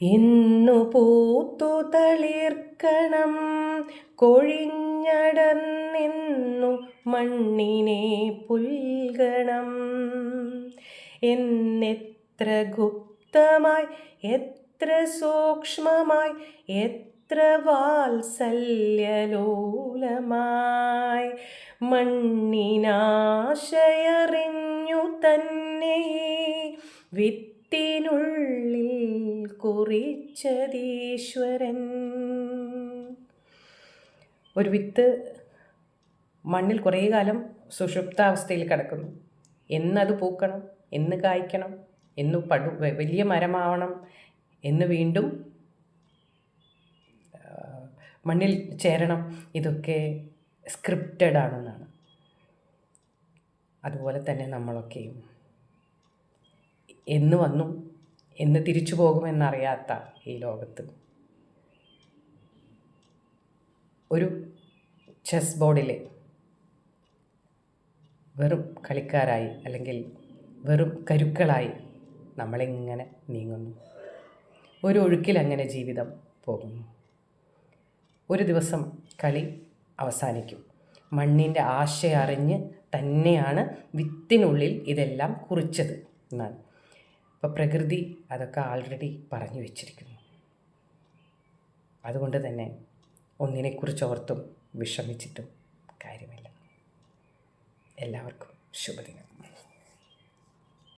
ഇന്നു പൂത്തു തളിർക്കണം കൊഴിഞ്ഞടന്നിന്നു മണ്ണിനെ പുൽകണം. എന്നെത്ര ഗുപ്തമായി, എത്ര സൂക്ഷ്മമായി, എത്ര വാത്സല്യലോലമായി മണ്ണിനാശയറിഞ്ഞു തന്നെ വിത്തിനുള്ളിൽ കുറിച്ചതീശ്വരൻ. ഒരു വിത്ത് മണ്ണിൽ കുറേ കാലം സുഷുപ്താവസ്ഥയിൽ കിടക്കുന്നു. എന്നത് പൂക്കണം, എന്ന് കായ്ക്കണം, എന്ന് വലിയ മരമാവണം, എന്ന് വീണ്ടും മണ്ണിൽ ചേരണം, ഇതൊക്കെ സ്ക്രിപ്റ്റഡ് ആണെന്നാണ്. അതുപോലെ തന്നെ നമ്മളൊക്കെയും എന്ന് വന്നു എന്ന് തിരിച്ചു പോകുമെന്നറിയാത്ത ഈ ലോകത്ത് ഒരു ചെസ് ബോർഡിലെ വെറും കളിക്കാരായി അല്ലെങ്കിൽ വെറും കരുക്കളായി നമ്മളിങ്ങനെ നീങ്ങുന്നു. ഒരു ഒഴുക്കിലങ്ങനെ ജീവിതം പോകുന്നു. ഒരു ദിവസം കളി അവസാനിക്കും. മണ്ണിൻ്റെ ആശയറിഞ്ഞ് തന്നെയാണ് വിത്തിനുള്ളിൽ ഇതെല്ലാം കുറിച്ചത് എന്നാണ്. അപ്പോൾ പ്രകൃതി അതൊക്കെ ആൾറെഡി പറഞ്ഞു വച്ചിരിക്കുന്നു. അതുകൊണ്ട് തന്നെ ഒന്നിനെക്കുറിച്ച് ഓർത്തും വിഷമിച്ചിട്ടും കാര്യമില്ല. എല്ലാവർക്കും ശുഭദിനം.